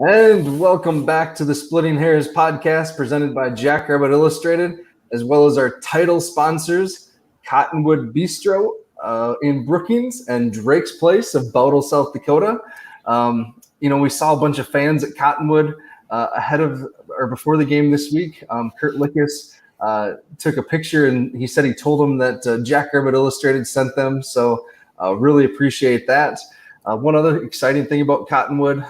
And welcome back to the Splitting Hairs podcast presented by Jackrabbit Illustrated, as well as our title sponsors, Cottonwood Bistro in Brookings and Drake's Place of Bowdle, South Dakota. We saw a bunch of fans at Cottonwood ahead of or before the game this week. Kurt Lickus took a picture and he said he told them that Jackrabbit Illustrated sent them. So really appreciate that. One other exciting thing about Cottonwood,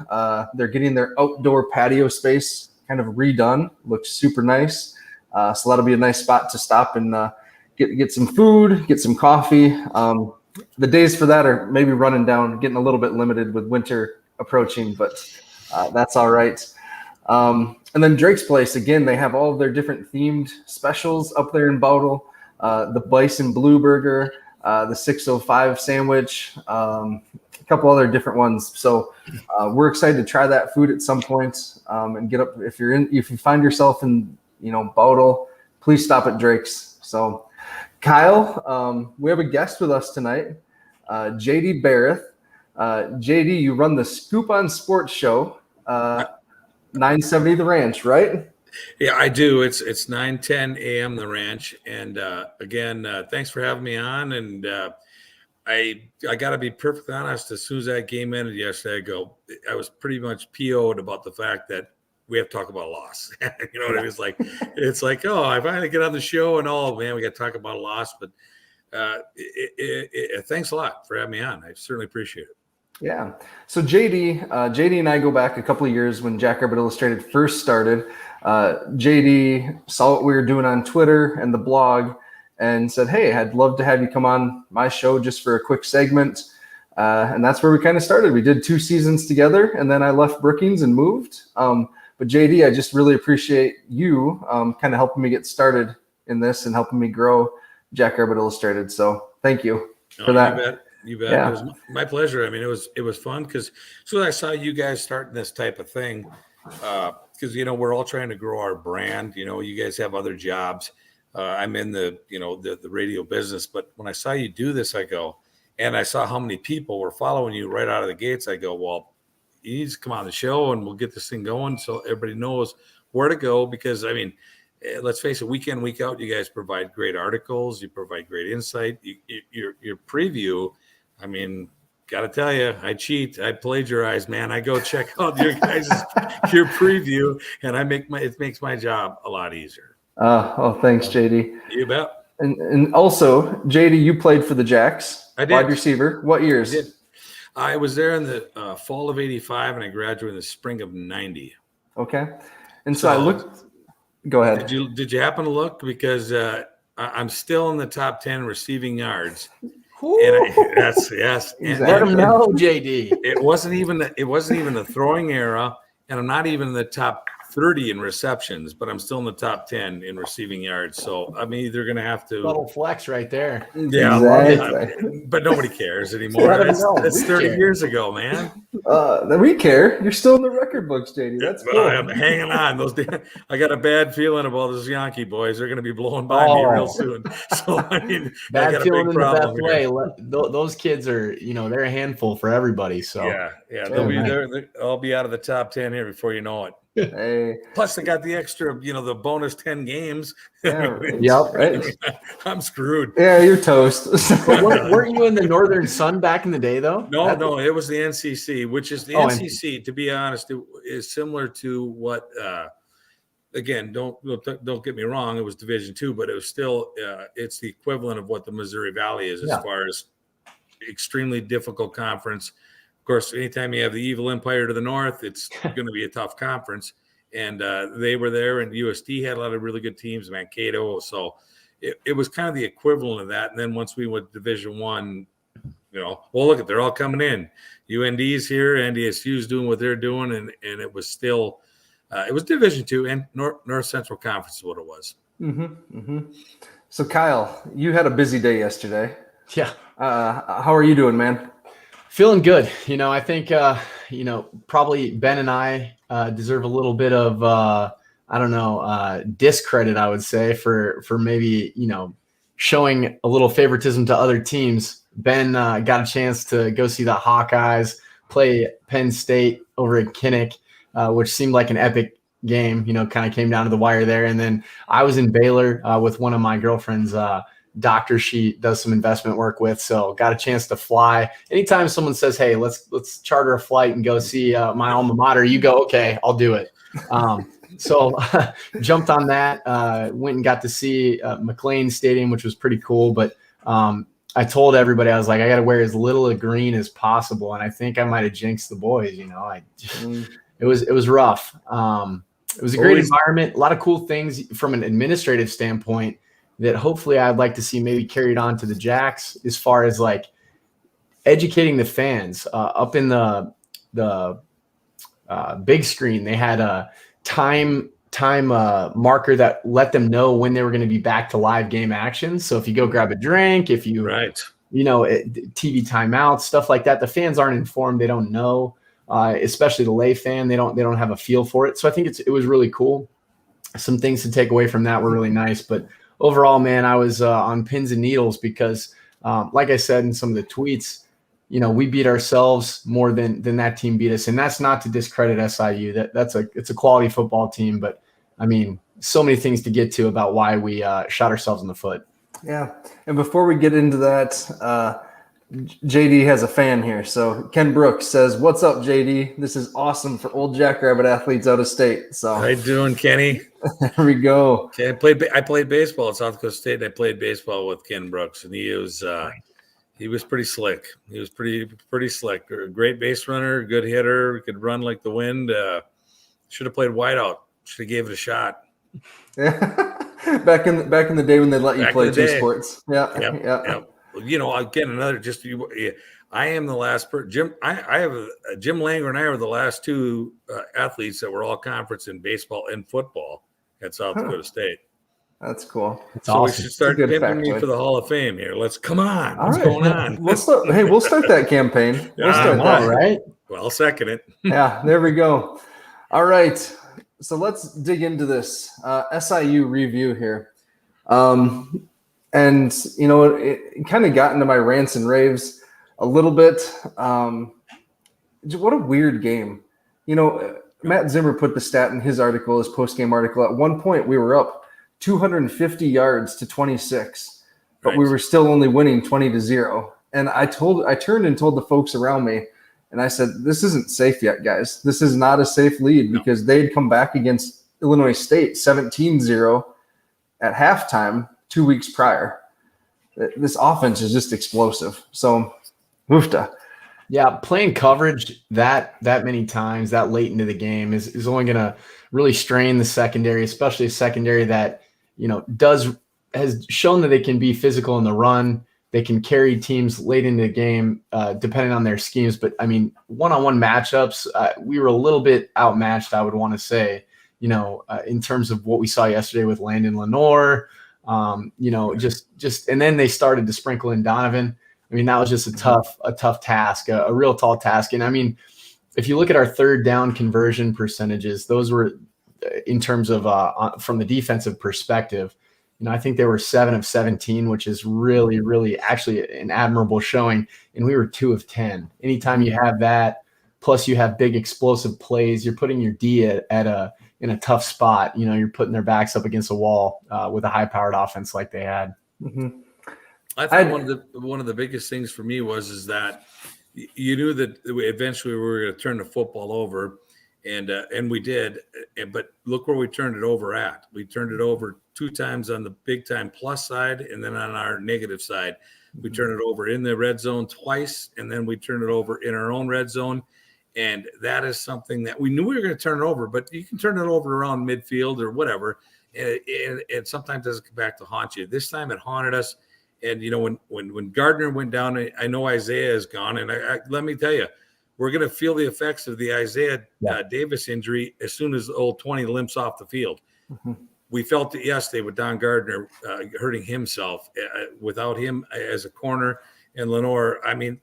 they're getting their outdoor patio space kind of redone. Looks super nice. So that'll be a nice spot to stop and get some food, get some coffee. The days for that are maybe running down, getting a little bit limited with winter approaching, but that's all right. And then Drake's Place, again, they have all of their different themed specials up there in Bowdle. The Bison Blue Burger, the 605 sandwich, a couple other different ones. So we're excited to try that food at some point and get up. If you find yourself in, Bowdle, please stop at Drake's. So Kyle, we have a guest with us tonight, JD Berreth. JD, you run the Scoop on Sports show, 970 The Ranch, right? Yeah, I do. It's 9:10 a.m. The Ranch. And again, thanks for having me on. And I got to be perfectly honest. As soon as that game ended yesterday, I was pretty much PO'd about the fact that we have to talk about a loss. You know what I mean? It's like, oh, I finally get on the show and man, we got to talk about a loss. But thanks a lot for having me on. I certainly appreciate it. Yeah. So JD and I go back a couple of years when Jackrabbit Illustrated first started. JD saw what we were doing on Twitter and the blog and said, hey, I'd love to have you come on my show just for a quick segment. And that's where we kind of started. We did 2 seasons together, and then I left Brookings and moved. But JD, I just really appreciate you kind of helping me get started in this and helping me grow Jackrabbit Illustrated. So thank you for that. You bet. Yeah. It was my pleasure. I mean, it was fun because as soon as I saw you guys starting this type of thing, because we're all trying to grow our brand. You guys have other jobs. I'm in the radio business, but when I saw you do this, and I saw how many people were following you right out of the gates. I go, well, you need to come on the show and we'll get this thing going so everybody knows where to go. Because I mean, let's face it, week in, week out, you guys provide great articles. You provide great insight. Your preview. I mean, got to tell you, I cheat. I plagiarize, man. I go check out your preview, and it makes my job a lot easier. Thanks, JD. You bet. And also, JD, you played for the Jacks. I did. Wide receiver. What years? I did. I was there in the fall of '85, and I graduated in the spring of '90. Okay. And so I looked. Go ahead. Did you happen to look? Because I'm still in the top 10 receiving yards. Yes. Let them know, JD. It wasn't even the throwing era, and I'm not even in the top 30 in receptions, but I'm still in the top 10 in receiving yards. So I'm either going to have to little flex right there. Yeah, exactly. But nobody cares anymore. It's 30 years ago, man. We care. You're still in the record books, JD. That's cool. I'm hanging on. I got a bad feeling about those Yankee boys. They're going to be blowing by me real soon. So I mean, bad feeling in the best way. Those kids are, they're a handful for everybody. So yeah, they'll be there. I'll be out of the top 10 here before you know it. Hey. Plus, they got the extra, the bonus 10 games. Yeah, right. I'm screwed. Yeah, you're toast. Weren't you in the Northern Sun back in the day, though? No, it was the NCC, which is the NCC. To be honest, it is similar to what. Again, don't get me wrong. It was Division II, but it was still it's the equivalent of what the Missouri Valley is as far as extremely difficult conference. Of course, anytime you have the evil empire to the north, it's going to be a tough conference. And they were there, and USD had a lot of really good teams, Mankato. So it was kind of the equivalent of that. And then once we went Division I, look, they're all coming in. UND's here, NDSU's doing what they're doing, and it was still it was Division II and North Central Conference is what it was. Mm-hmm, mm-hmm. So, Kyle, you had a busy day yesterday. Yeah. How are you doing, man? Feeling good. I think, probably Ben and I deserve a little bit of, discredit, I would say, for maybe, showing a little favoritism to other teams. Ben got a chance to go see the Hawkeyes play Penn State over at Kinnick. which seemed like an epic game, kind of came down to the wire there. And then I was in Baylor with one of my girlfriend's doctor she does some investment work with. So got a chance to fly. Anytime someone says, hey, let's charter a flight and go see my alma mater, you go, okay, I'll do it. So jumped on that, went and got to see McLean Stadium, which was pretty cool. But I told everybody, I was like, I got to wear as little of green as possible. And I think I might've jinxed the boys, it was rough. It was a great environment, a lot of cool things from an administrative standpoint that hopefully I'd like to see maybe carried on to the Jacks as far as like educating the fans up in the big screen. They had a time marker that let them know when they were going to be back to live game action. So if you go grab a drink, if you, TV timeouts, stuff like that, the fans aren't informed. They don't know, especially the lay fan. They don't have a feel for it. So I think it was really cool. Some things to take away from that were really nice, but overall, man, I was on pins and needles because, like I said in some of the tweets, we beat ourselves more than that team beat us, and that's not to discredit SIU. It's a quality football team, but I mean, so many things to get to about why we shot ourselves in the foot. Yeah, and before we get into that, JD has a fan here. So Ken Brooks says, "What's up, JD? This is awesome for old Jackrabbit athletes out of state." So how you doing, Kenny? There we go. Okay, I played baseball at South Dakota State. And I played baseball with Ken Brooks, and he was pretty slick. He was pretty slick. A great base runner, good hitter, could run like the wind. Should have played wideout. Should have gave it a shot. Yeah. back in the day when they let you play two sports. Yeah. Yep. Again, I am the last person. Jim Langer and I are the last two athletes that were all conference in baseball and football at South Dakota State. That's cool. So we should start pimping me for the Hall of Fame here. Come on. What's going on? We'll start that campaign. We'll start that. Right? Well, I'll second it. Yeah, there we go. All right. So let's dig into this SIU review here. And, it kind of got into my rants and raves a little bit. What a weird game. Matt Zimmer put the stat in his article, his post-game article. At one point, we were up 250 yards to 26, but we were still only winning 20-0. And I turned and told the folks around me, and I said, this isn't safe yet, guys. This is not a safe lead because they'd come back against Illinois State 17-0 at halftime 2 weeks prior. This offense is just explosive. So, woofta. Yeah, playing coverage that many times, that late into the game is only going to really strain the secondary, especially a secondary that, has shown that they can be physical in the run. They can carry teams late into the game, depending on their schemes. But I mean, one-on-one matchups, we were a little bit outmatched, I would want to say, in terms of what we saw yesterday with Landon Lenore, and then they started to sprinkle in Donovan. I mean, that was just a tough task, a real tall task. And I mean, if you look at our third down conversion percentages, those were in terms of from the defensive perspective, I think they were 7 of 17, which is really, really actually an admirable showing. And we were 2 of 10. Anytime you have that, plus you have big explosive plays, you're putting your D in a tough spot. You're putting their backs up against a wall with a high-powered offense like they had. Mm-hmm. I thought one of the biggest things for me was that you knew that eventually we were going to turn the football over, and we did. But look where we turned it over at. We turned it over 2 times on the big time plus side, and then on our negative side, we turned it over in the red zone twice, and then we turned it over in our own red zone. And that is something that we knew we were going to turn it over, but you can turn it over around midfield or whatever, and it sometimes doesn't come back to haunt you. This time it haunted us. And, when Gardner went down, I know Isaiah is gone. And let me tell you, we're going to feel the effects of the Isaiah Davis injury as soon as old 20 limps off the field. Mm-hmm. We felt it yesterday with Don Gardner hurting himself without him as a corner. And Lenore, I mean,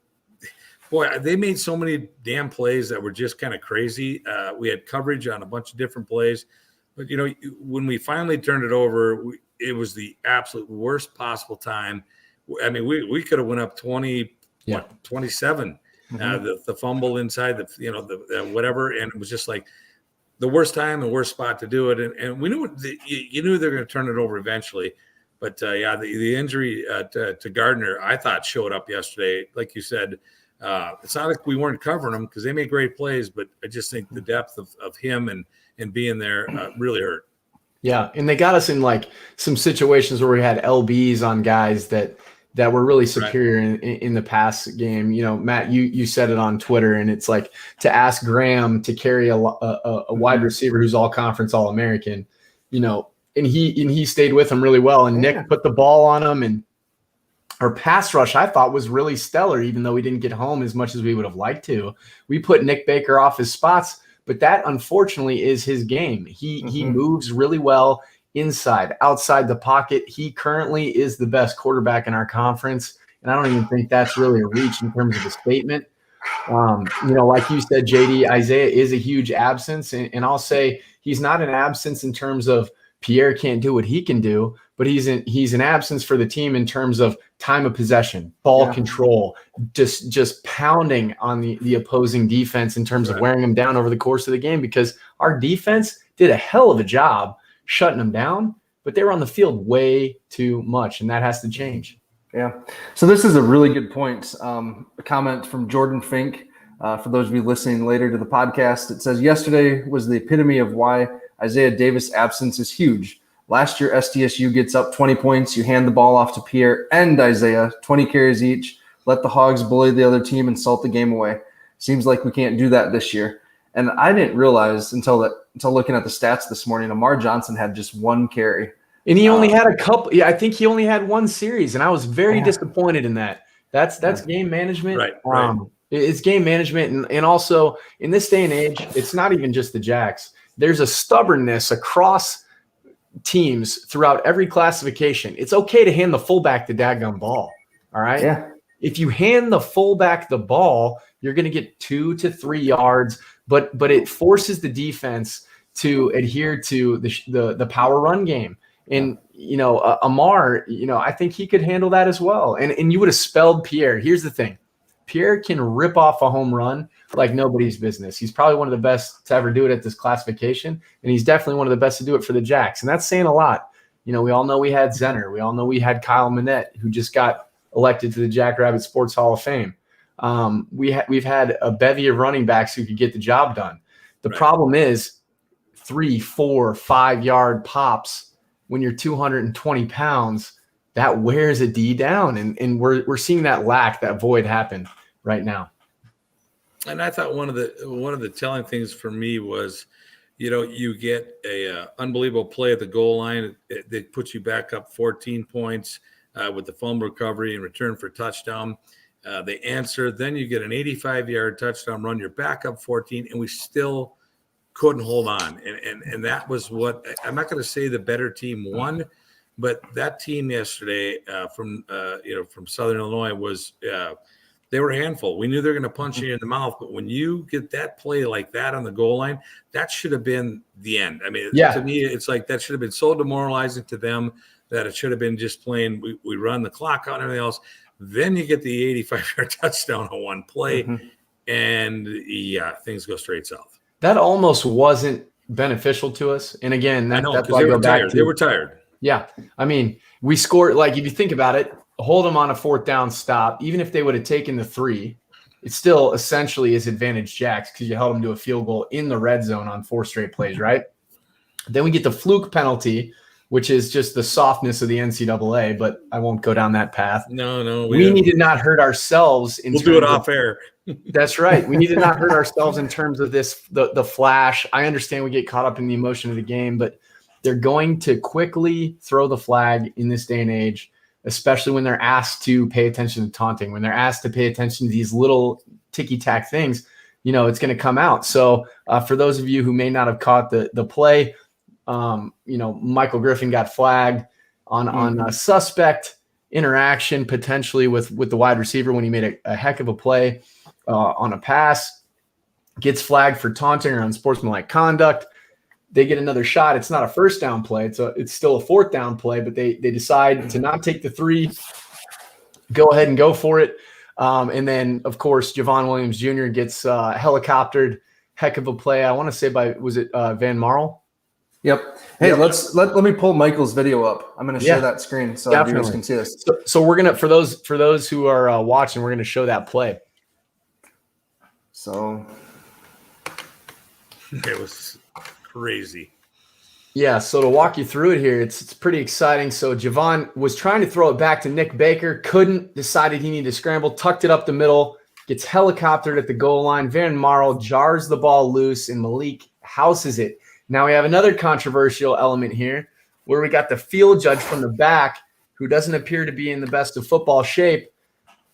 boy, they made so many damn plays that were just kind of crazy. We had coverage on a bunch of different plays. But, when we finally turned it over, it was the absolute worst possible time. I mean, we could have went up 27. Mm-hmm. The fumble inside the whatever, and it was just like the worst time and worst spot to do it. And we knew you knew they're going to turn it over eventually. But the injury to Gardner, I thought, showed up yesterday. Like you said, it's not like we weren't covering them because they made great plays, but I just think the depth of him and being there really hurt. Yeah, and they got us in like some situations where we had LBs on guys that were really superior in the pass game. You know, Matt, you said it on Twitter, and it's like to ask Graham to carry a wide receiver who's all conference, all American, you know, and he stayed with him really well. And Nick put the ball on him, and our pass rush I thought was really stellar, even though we didn't get home as much as we would have liked to. We put Nick Baker off his spots, but that unfortunately is his game. He moves really well inside, outside the pocket. He currently is the best quarterback in our conference, and I don't even think that's really a reach in terms of a statement. You know, like you said, JD, Isaiah is a huge absence, and I'll say he's not an absence in terms of Pierre can't do what he can do, but he's an absence for the team in terms of time of possession, ball control, just pounding on the opposing defense in terms of wearing them down over the course of the game, because our defense did a hell of a job shutting them down, but they were on the field way too much, and that has to change. Yeah. So this is a really good point. A comment from Jordan Fink. For those of you listening later to the podcast, it says, yesterday was the epitome of why Isaiah Davis' absence is huge. Last year, SDSU gets up 20 points. You hand the ball off to Pierre and Isaiah, 20 carries each. Let the Hogs bully the other team and salt the game away. Seems like we can't do that this year. And I didn't realize until looking at the stats this morning, Amar Johnson had just one carry. And he only had a couple. Yeah, I think he only had one series, and I was very disappointed in that. That's game management. Right. It's game management, and also in this day and age, it's not even just the Jacks. There's a stubbornness across teams throughout every classification. It's okay to hand the fullback the daggum ball. All right. Yeah. If you hand the fullback the ball, you're going to get 2 to 3 yards, but it forces the defense to adhere to the power run game. And you know, Amar, you know, I think he could handle that as well. And you would have spelled Pierre. Here's the thing. Pierre can rip off a home run like nobody's business. He's probably one of the best to ever do it at this classification, and he's definitely one of the best to do it for the Jacks. And that's saying a lot. You know, we all know we had Zenner. We all know we had Kyle Manette, who just got elected to the Jackrabbit Sports Hall of Fame. We've had a bevy of running backs who could get the job done. The problem is 3, 4, 5 yard pops when you're 220 pounds. That wears a D down, and we're seeing that void happen right now. And I thought one of the telling things for me was, you know, you get a unbelievable play at the goal line. It puts you back up 14 points with the fumble recovery and return for touchdown. They answer. Then you get an 85-yard touchdown run. You're back up 14, and we still couldn't hold on. And that was what – I'm not going to say the better team won, but that team yesterday from Southern Illinois was they were a handful. We knew they were going to punch you in the mouth, but when you get that play like that on the goal line, that should have been the end. I mean, to me, it's like that should have been so demoralizing to them that it should have been just plain we run the clock out and everything else. Then you get the 85-yard touchdown on one play, and things go straight south. That almost wasn't beneficial to us. And again, that's why I go back to. They were tired. Yeah. I mean, we scored, like, if you think about it, hold them on a 4th down stop. Even if they would have taken the 3, it still essentially is advantage Jacks because you held them to a field goal in the red zone on 4 straight plays, right? Then we get the fluke penalty, which is just the softness of the NCAA, but I won't go down that path. No. We need to not hurt ourselves. We'll do it off air. That's right. We need to not hurt ourselves in terms of the flash. I understand we get caught up in the emotion of the game, but they're going to quickly throw the flag in this day and age, especially when they're asked to pay attention to taunting, when they're asked to pay attention to these little ticky-tack things, you know, it's going to come out. So for those of you who may not have caught the play, you know, Michael Griffin got flagged on a suspect interaction potentially with the wide receiver when he made a heck of a play on a pass, gets flagged for taunting or unsportsmanlike conduct. They get another shot. It's not a 1st down play. It's still a 4th down play, but they decide to not take the 3, go ahead and go for it. And then, of course, Javon Williams Jr. gets helicoptered heck of a play. I want to say was it Van Marl? Yep. Hey, let me pull Michael's video up. I'm going to share that screen so our viewers can see this. So we're gonna for those who are watching, we're gonna show that play. So it was crazy. Yeah. So to walk you through it here, it's pretty exciting. So Javon was trying to throw it back to Nick Baker, couldn't, decided he needed to scramble, tucked it up the middle, gets helicoptered at the goal line. Van Marl jars the ball loose, and Malik houses it. Now we have another controversial element here where we got the field judge from the back who doesn't appear to be in the best of football shape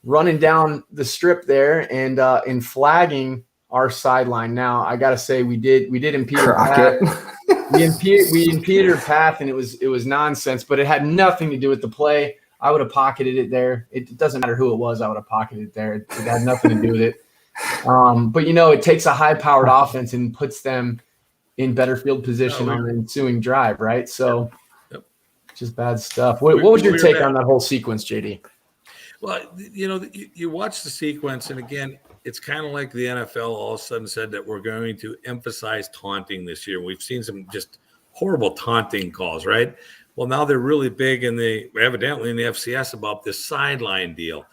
running down the strip there and flagging our sideline. Now, I got to say we did impede her path. We impeded her path, and it was nonsense, but it had nothing to do with the play. I would have pocketed it there. It doesn't matter who it was. I would have pocketed it there. It had nothing to do with it. But, it takes a high-powered offense and puts them in better field position on the ensuing drive, right? So just bad stuff. What was your take on that whole sequence, JD? Well, you watch the sequence, and again, it's kind of like the NFL all of a sudden said that we're going to emphasize taunting this year. We've seen some just horrible taunting calls, right? Well, now they're really big evidently in the FCS about this sideline deal.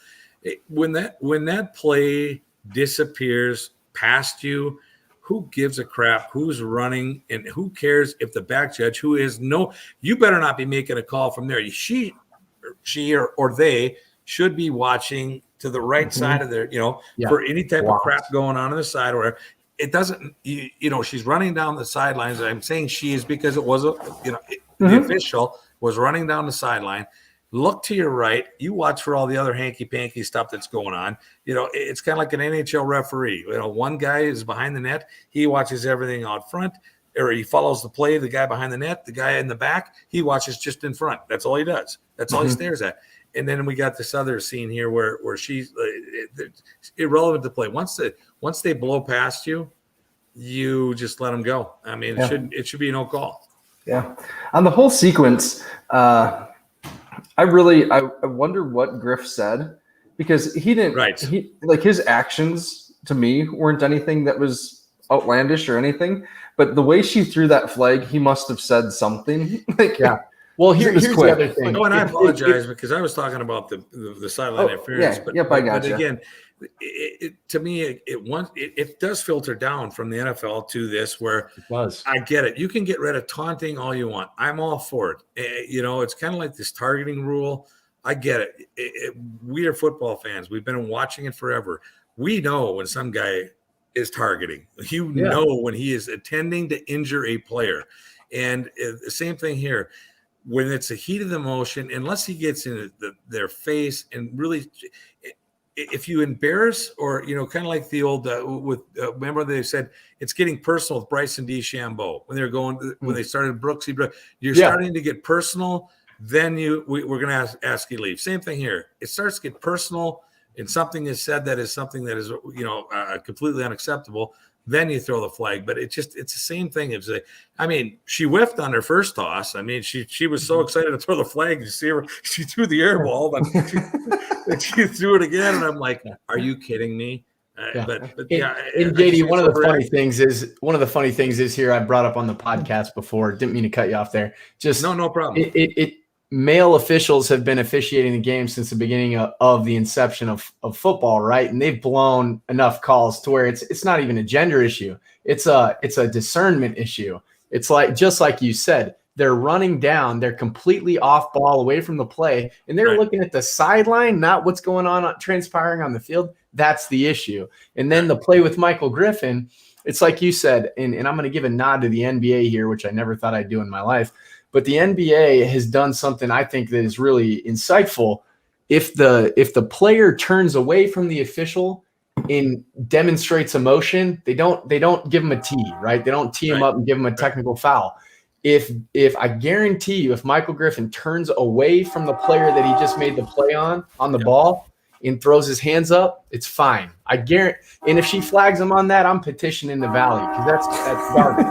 When that play disappears past you, who gives a crap who's running, and who cares if the back judge you better not be making a call from there. She or they should be watching to the right side of their, for any type of crap going on the side, where it doesn't, she's running down the sidelines. I'm saying she is because it was the official was running down the sideline. Look to your right. You watch for all the other hanky-panky stuff that's going on. It's kind of like an NHL referee. One guy is behind the net. He watches everything out front, or he follows the play. The guy behind the net, the guy in the back, he watches just in front. That's all he does. That's all he stares at. And then we got this other scene here where she's irrelevant to play. Once they blow past you, you just let them go. I mean, it should be a no call. Yeah. On the whole sequence, I wonder what Griff said, because he didn't. Right. His actions to me weren't anything that was outlandish or anything, but the way she threw that flag, he must have said something. Well, here's the other thing. Oh, and I apologize because I was talking about the sideline interference. I got but again, to me, it does filter down from the NFL to this, where I get it. You can get rid of taunting all you want. I'm all for it. It's kind of like this targeting rule. I get it. We are football fans. We've been watching it forever. We know when some guy is targeting. Know when he is intending to injure a player. And the same thing here. When it's a heat of the emotion, unless he gets in their face and really, if you embarrass or, kind of like the old, remember they said it's getting personal with Bryson DeChambeau when when they started Brooksy, you're starting to get personal, then we're going to ask you to leave. Same thing here. It starts to get personal and something is said that is something that is, completely unacceptable. Then you throw the flag, but it's the same thing. She whiffed on her first toss. I mean, she was so excited to throw the flag. You see her, she threw the air ball, but she threw it again. And I'm like, are you kidding me? But JD, one of the funny things is here. I brought up on the podcast before. Didn't mean to cut you off there. Just no problem. Male officials have been officiating the game since the beginning of the inception of football, right? And they've blown enough calls to where it's not even a gender issue. It's a discernment issue. It's just like you said, they're running down, they're completely off ball away from the play, and they're looking at the sideline, not what's going on transpiring on the field. That's the issue. And then the play with Michael Griffin, it's like you said, and I'm going to give a nod to the NBA here, which I never thought I'd do in my life. But the NBA has done something I think that is really insightful. If the player turns away from the official and demonstrates emotion, they don't give him a tee, right? They don't tee him up and give him a technical foul. If I guarantee you, if Michael Griffin turns away from the player that he just made the play on the ball and throws his hands up, it's fine. I guarantee. And if she flags him on that, I'm petitioning the Valley, because that's garbage.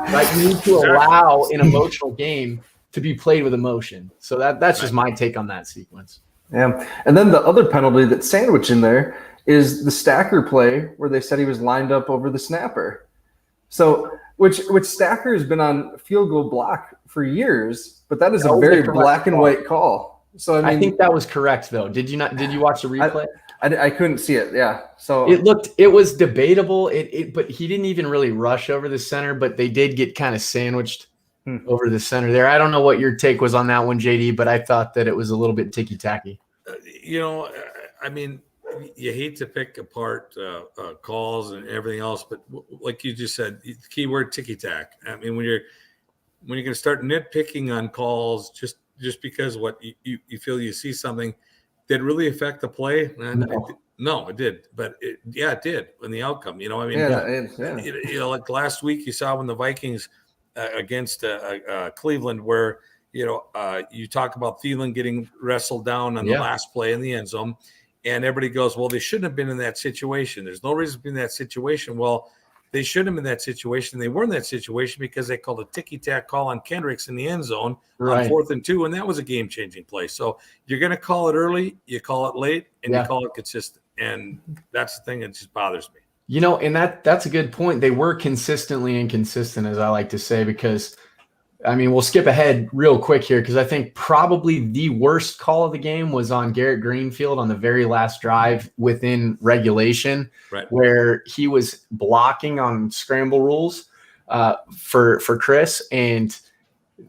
Right? You need to allow an emotional game to be played with emotion. So that's just my take on that sequence. Yeah. And then the other penalty that's sandwiched in there is the Stacker play where they said he was lined up over the snapper. So which Stacker has been on field goal block for years, but that is That a was very the correct black and call. white call. So I think that was correct though. Did you watch the replay? I couldn't see it. Yeah. So it was debatable. But he didn't even really rush over the center, but they did get kind of sandwiched over the center there. I don't know what your take was on that one, JD, but I thought that it was a little bit ticky-tacky. I mean, you hate to pick apart calls and everything else, but like you just said, the keyword ticky-tack. I mean, when you're going to start nitpicking on calls just because what you feel you see something, did it really affect the play? No, it did. But it did in the outcome. I mean, like last week you saw when the Vikings against Cleveland, where you talk about Thielen getting wrestled down on the last play in the end zone, and everybody goes, well, they shouldn't have been in that situation. There's no reason to be in that situation. Well, they shouldn't have been in that situation. They were in that situation because they called a ticky-tack call on Kendricks in the end zone on 4th and 2, and that was a game-changing play. So you're going to call it early, you call it late, and you call it consistent. And that's the thing that just bothers me. And that's a good point. They were consistently inconsistent, as I like to say, because I mean, we'll skip ahead real quick here because I think probably the worst call of the game was on Garrett Greenfield on the very last drive within regulation, where he was blocking on scramble rules for Chris, and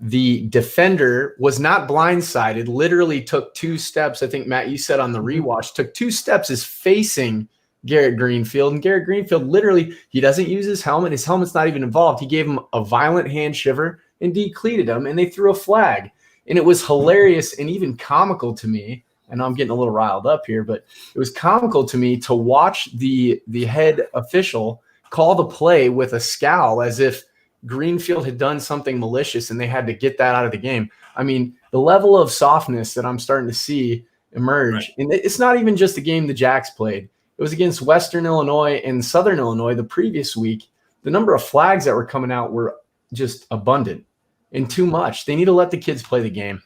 the defender was not blindsided, literally took 2 steps. I think, Matt, you said on the rewatch, took 2 steps, is facing Garrett Greenfield. And Garrett Greenfield, literally, he doesn't use his helmet. His helmet's not even involved. He gave him a violent hand shiver and decleated him, and they threw a flag. And it was hilarious and even comical to me. I know I'm getting a little riled up here, but it was comical to me to watch the head official call the play with a scowl as if Greenfield had done something malicious and they had to get that out of the game. I mean, the level of softness that I'm starting to see emerge, and it's not even just the game the Jacks played. It was against Western Illinois and Southern Illinois the previous week. The number of flags that were coming out were just abundant and too much. They need to let the kids play the game.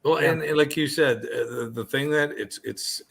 Well, and like you said, the thing that it's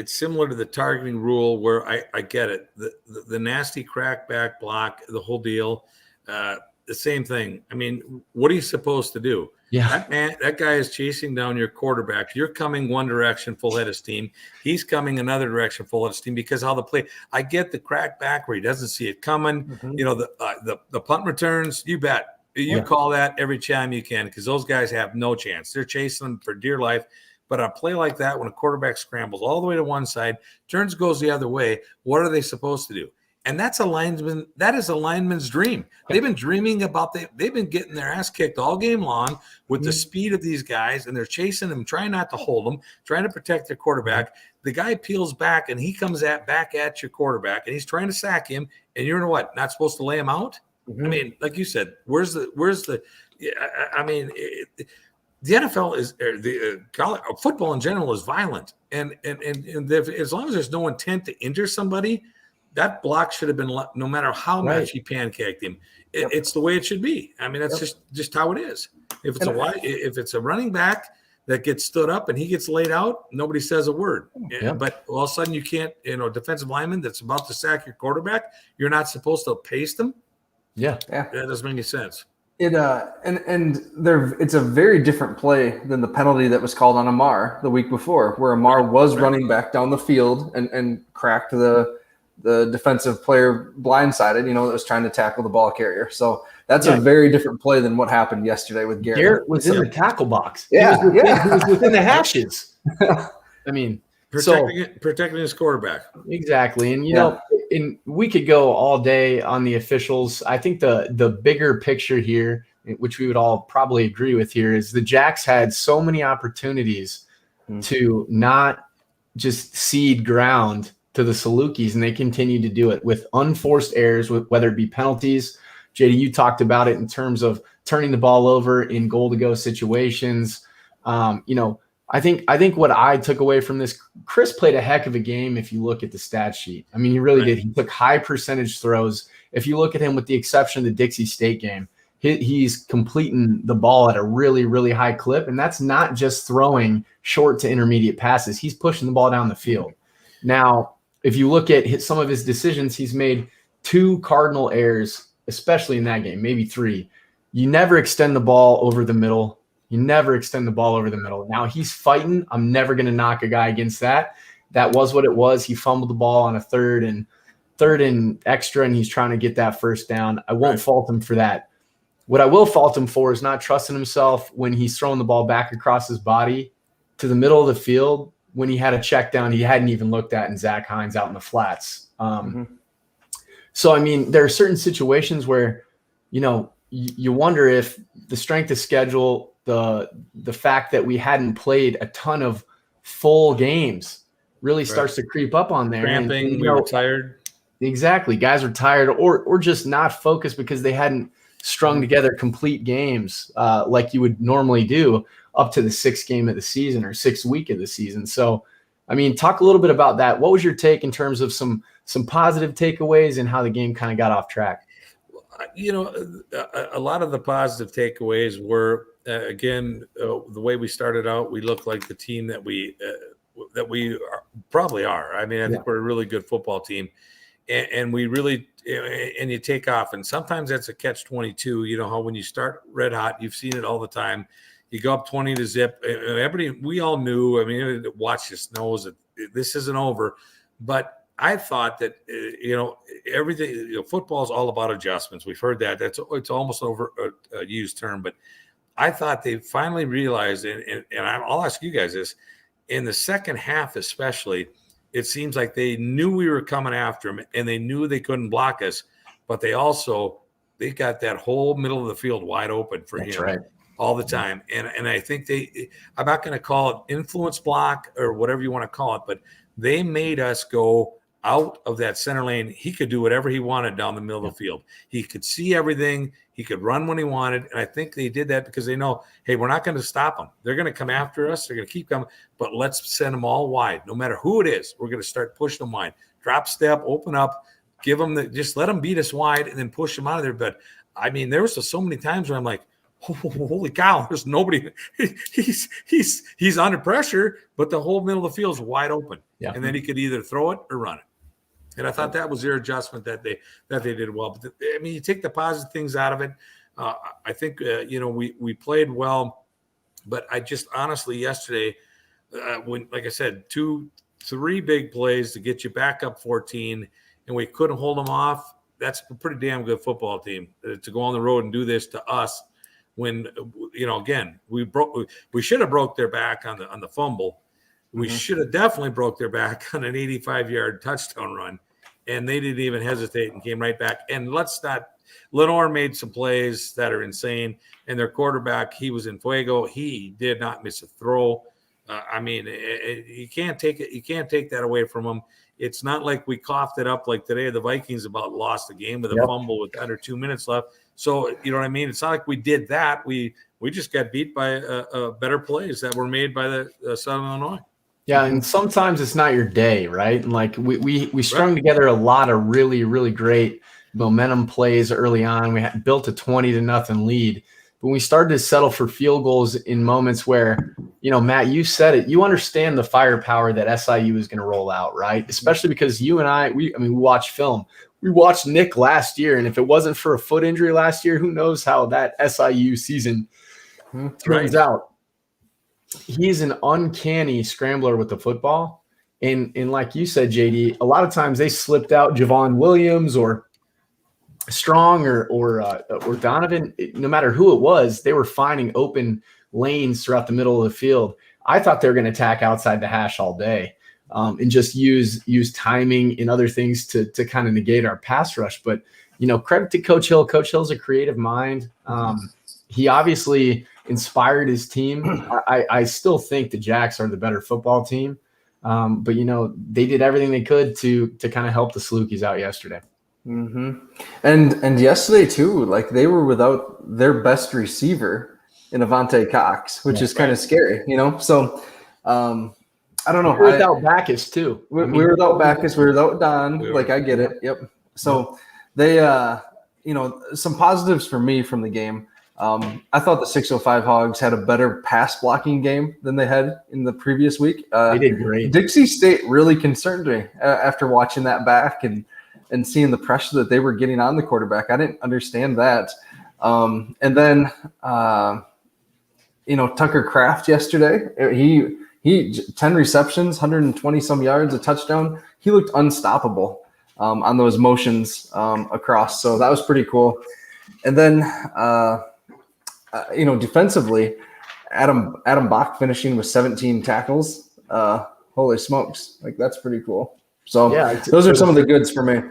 similar to the targeting rule where I get it. The nasty crackback block, the whole deal, the same thing. I mean, what are you supposed to do? Yeah, that guy is chasing down your quarterback. You're coming one direction, full head of steam. He's coming another direction, full head of steam, because how the play. I get the crack back where he doesn't see it coming. Mm-hmm. The punt returns. You bet. You call that every time you can, because those guys have no chance. They're chasing them for dear life. But a play like that, when a quarterback scrambles all the way to one side, turns, goes the other way, what are they supposed to do? And that's a lineman. That is a lineman's dream. They've been dreaming about they've been getting their ass kicked all game long with the speed of these guys, and they're chasing them, trying not to hold them, trying to protect their quarterback. The guy peels back, and he comes back at your quarterback, and he's trying to sack him, and you're what? Not supposed to lay him out? Mm-hmm. I mean, like you said, where's the? I mean, the NFL is college football in general is violent, and as long as there's no intent to injure somebody, that block should have been no matter how much he pancaked him. It's the way it should be. I mean, that's just how it is. If it's a running back that gets stood up and he gets laid out, nobody says a word. Yeah. But all of a sudden you can't, defensive lineman that's about to sack your quarterback, you're not supposed to pace them. Yeah. That doesn't make any sense. It's a very different play than the penalty that was called on Amar the week before, where Amar was running back down the field and cracked the defensive player blindsided, that was trying to tackle the ball carrier. So that's a very different play than what happened yesterday with Garrett. Garrett was in the tackle box. Yeah. He was within the hashes. I mean, protecting his quarterback. Exactly. And, and we could go all day on the officials. I think the bigger picture here, which we would all probably agree with here, is the Jacks had so many opportunities to not just cede ground to the Salukis, and they continue to do it with unforced errors, whether it be penalties. JD, you talked about it in terms of turning the ball over in goal-to-go situations. I think what I took away from this, Chris played a heck of a game if you look at the stat sheet. I mean, he really did. He took high percentage throws. If you look at him, with the exception of the Dixie State game, he's completing the ball at a really, really high clip, and that's not just throwing short to intermediate passes. He's pushing the ball down the field. Now, if you look at some of his decisions, he's made 2 cardinal errors especially in that game, maybe 3. You never extend the ball over the middle. Now he's fighting. I'm never going to knock a guy against that. That was what it was. He fumbled the ball on a third and extra, and he's trying to get that first down. I won't fault him for that. What I will fault him for is not trusting himself when he's throwing the ball back across his body to the middle of the field when he had a check down he hadn't even looked at, and Zach Hines out in the flats. So, I mean, there are certain situations where, you wonder if the strength of schedule, the fact that we hadn't played a ton of full games really starts to creep up on there. Cramping, we were tired. Exactly. Guys are tired or just not focused because they hadn't strung together complete games like you would normally do up to the 6th game of the season or 6th week of the season. So, I mean, talk a little bit about that. What was your take in terms of some positive takeaways and how the game kind of got off track? A lot of the positive takeaways were, again, the way we started out, we looked like the team that we probably are. I mean, I think we're a really good football team. And we really, and you take off, and sometimes that's a catch-22. You know how when you start red hot, you've seen it all the time. You go up 20-0. Everybody, we all knew. I mean, watch this knows that this isn't over. But I thought that everything. Football is all about adjustments. We've heard that. It's almost over a used term. But I thought they finally realized, and I'll ask you guys this, in the second half especially. It seems like they knew we were coming after them, and they knew they couldn't block us, but they got that whole middle of the field wide open for him all the time. And I think I'm not going to call it influence block or whatever you want to call it, but they made us go out of that center lane. He could do whatever he wanted down the middle of the field. He could see everything. He could run when he wanted. And I think they did that because they know, hey, we're not going to stop them. They're going to come after us. They're going to keep coming, but let's send them all wide. No matter who it is, we're going to start pushing them wide. Drop step, open up, give them just let them beat us wide and then push them out of there. But I mean, there was so many times where I'm like, holy cow, there's nobody. He's under pressure, but the whole middle of the field is wide open. Yeah. And then he could either throw it or run it. And I thought that was their adjustment that they did well. But I mean, you take the positive things out of it. I think we played well, but I just honestly yesterday, when like I said, 2-3 big plays to get you back up 14, and we couldn't hold them off. That's a pretty damn good football team to go on the road and do this to us. When again, we should have broke their back on the fumble. We should have definitely broke their back on an 85-yard touchdown run, and they didn't even hesitate and came right back. And Lenore made some plays that are insane, and their quarterback, he was in fuego. He did not miss a throw. I mean, you can't take it. You can't take that away from him. It's not like we coughed it up like today. The Vikings about lost the game with a fumble with under 2 minutes left. So you know what I mean. It's not like we did that. We just got beat by better plays that were made by the Southern Illinois. Yeah, and sometimes it's not your day, right? And like we strung together a lot of really, really great momentum plays early on. We had built a 20-0 lead, but we started to settle for field goals in moments where, Matt, you said it. You understand the firepower that SIU is going to roll out, right? Especially because you and I, we watch film. We watched Nick last year, and if it wasn't for a foot injury last year, who knows how that SIU season turns out. He's an uncanny scrambler with the football. And like you said, JD, a lot of times they slipped out Javon Williams or Strong or Donovan. No matter who it was, they were finding open lanes throughout the middle of the field. I thought they were going to attack outside the hash all day and just use timing and other things to kind of negate our pass rush. But, credit to Coach Hill. Coach Hill's a creative mind. He obviously inspired his team. I still think the Jacks are the better football team. But, they did everything they could to kind of help the Salukis out yesterday. Mm-hmm. And yesterday, too, like they were without their best receiver in Avante Cox, which is kind of scary, So I don't know. We were without Backus, too. We were without Backus. We were without Don. I get it. Yep. So they, some positives for me from the game. I thought the 605 Hogs had a better pass blocking game than they had in the previous week. They did great. Dixie State really concerned me after watching that back, and and seeing the pressure that they were getting on the quarterback. I didn't understand that. And then, Tucker Kraft yesterday, he 10 receptions, 120 some yards, a touchdown. He looked unstoppable on those motions across. So that was pretty cool. And then, defensively, Adam Bach finishing with 17 tackles. Holy smokes. Like, that's pretty cool. So yeah, those are some of the goods for me.